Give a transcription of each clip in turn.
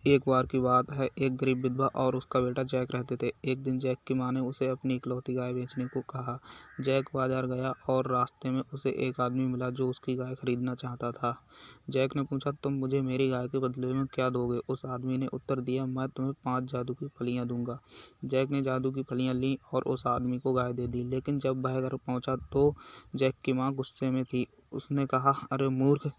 एक बार की बात है, एक गरीब विधवा और उसका बेटा जैक रहते थे। एक दिन जैक की माँ ने उसे अपनी इकलौती गाय बेचने को कहा। जैक बाजार गया और रास्ते में उसे एक आदमी मिला जो उसकी गाय खरीदना चाहता था। जैक ने पूछा, तुम मुझे मेरी गाय के बदले में क्या दोगे? उस आदमी ने उत्तर दिया, मैं तुम्हें 5 जादू की फलियाँ दूंगा। जैक ने जादू की फलियाँ लीं और उस आदमी को गाय दे दी। लेकिन जब वह घर पहुँचा तो जैक की माँ गुस्से में थी। उसने कहा, अरे मूर्ख,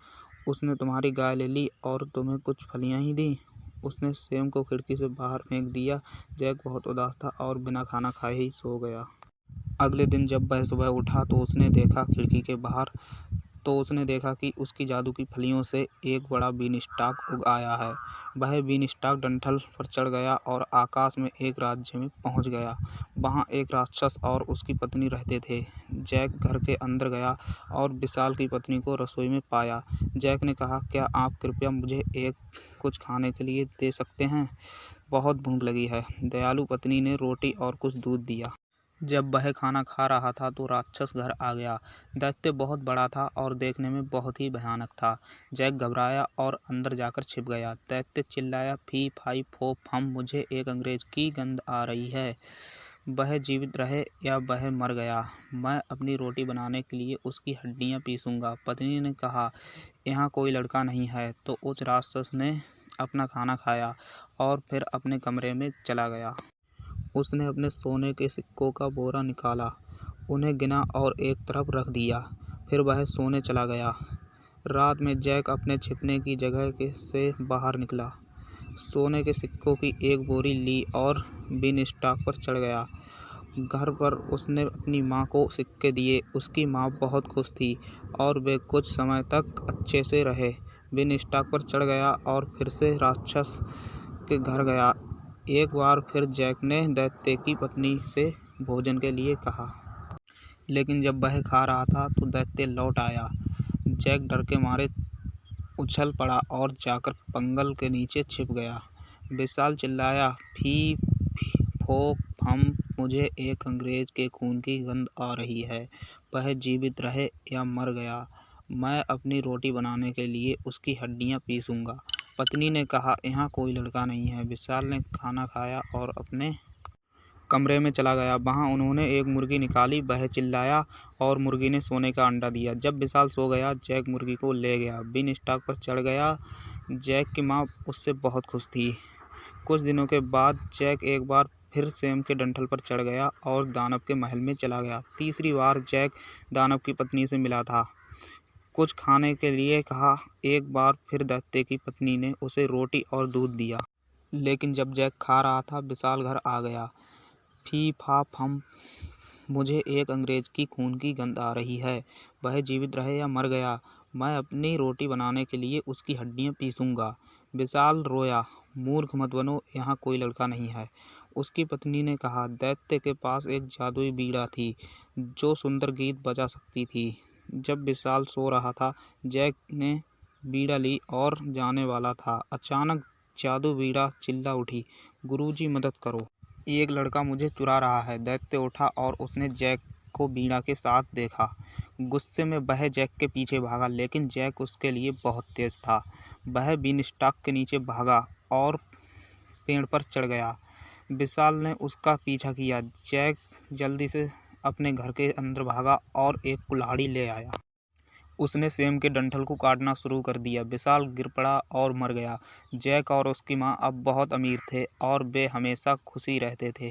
उसने तुम्हारी गाय ले ली और तुम्हें कुछ फलियाँ ही दी। उसने सेम को खिड़की से बाहर फेंक दिया। जैक बहुत उदास था और बिना खाना खाए ही सो गया। अगले दिन जब वह सुबह उठा तो उसने देखा खिड़की के बाहर कि उसकी जादू की फलियों से एक बड़ा बीनस्टॉक उग आया है। वह बीनस्टॉक डंठल पर चढ़ गया और आकाश में एक राज्य में पहुंच गया। वहां एक राक्षस और उसकी पत्नी रहते थे। जैक घर के अंदर गया और विशाल की पत्नी को रसोई में पाया। जैक ने कहा, क्या आप कृपया मुझे कुछ खाने के लिए दे सकते हैं? बहुत भूख लगी है। दयालु पत्नी ने रोटी और कुछ दूध दिया। जब वह खाना खा रहा था तो राक्षस घर आ गया। दैत्य बहुत बड़ा था और देखने में बहुत ही भयानक था। जैक घबराया और अंदर जाकर छिप गया। दैत्य चिल्लाया, फी फाई फो फम, मुझे एक अंग्रेज की गंध आ रही है। वह जीवित रहे या वह मर गया, मैं अपनी रोटी बनाने के लिए उसकी हड्डियां पीसूंगा। पत्नी ने कहा, यहाँ कोई लड़का नहीं है। तो उस राक्षस ने अपना खाना खाया और फिर अपने कमरे में चला गया। उसने अपने सोने के सिक्कों का बोरा निकाला, उन्हें गिना और एक तरफ रख दिया। फिर वह सोने चला गया। रात में जैक अपने छिपने की जगह से बाहर निकला, सोने के सिक्कों की एक बोरी ली और बीनस्टॉक पर चढ़ गया। घर पर उसने अपनी माँ को सिक्के दिए। उसकी माँ बहुत खुश थी और वे कुछ समय तक अच्छे से रहे। बीनस्टॉक पर चढ़ गया और फिर से राक्षस के घर गया। एक बार फिर जैक ने दैत्य की पत्नी से भोजन के लिए कहा, लेकिन जब वह खा रहा था तो दैत्य लौट आया। जैक डर के मारे उछल पड़ा और जाकर पंगल के नीचे छिप गया। विशाल चिल्लाया, फी फो फम, मुझे एक अंग्रेज के खून की गंध आ रही है। वह जीवित रहे या मर गया, मैं अपनी रोटी बनाने के लिए उसकी हड्डियां पीसूंगा। पत्नी ने कहा, यहाँ कोई लड़का नहीं है। विशाल ने खाना खाया और अपने कमरे में चला गया। वहां उन्होंने एक मुर्गी निकाली। वह चिल्लाया और मुर्गी ने सोने का अंडा दिया। जब विशाल सो गया, जैक मुर्गी को ले गया, बीनस्टॉक पर चढ़ गया। जैक की माँ उससे बहुत खुश थी। कुछ दिनों के बाद जैक एक बार फिर सेम के डंठल पर चढ़ गया और दानव के महल में चला गया। तीसरी बार जैक दानव की पत्नी से मिला था, कुछ खाने के लिए कहा। एक बार फिर दैत्य की पत्नी ने उसे रोटी और दूध दिया। लेकिन जब जैक खा रहा था, विशाल घर आ गया। फी फा फम, मुझे एक अंग्रेज की खून की गंध आ रही है। वह जीवित रहे या मर गया, मैं अपनी रोटी बनाने के लिए उसकी हड्डियां पीसूंगा। विशाल रोया, मूर्ख मत बनो, यहाँ कोई लड़का नहीं है। उसकी पत्नी ने कहा, दैत्य के पास एक जादुई बीड़ा थी जो सुंदर गीत बजा सकती थी। जब विशाल सो रहा था, जैक ने बीड़ा ली और जाने वाला था। अचानक जादू बीड़ा चिल्ला उठी, गुरुजी मदद करो, एक लड़का मुझे चुरा रहा है। दैत्य उठा और उसने जैक को बीड़ा के साथ देखा। गुस्से में वह जैक के पीछे भागा, लेकिन जैक उसके लिए बहुत तेज था। वह बीनस्टॉक के नीचे भागा और पेड़ पर चढ़ गया। विशाल ने उसका पीछा किया। जैक जल्दी से अपने घर के अंदर भागा और एक कुल्हाड़ी ले आया। उसने सेम के डंठल को काटना शुरू कर दिया। विशाल गिर पड़ा और मर गया। जैक और उसकी माँ अब बहुत अमीर थे और वे हमेशा खुशी रहते थे।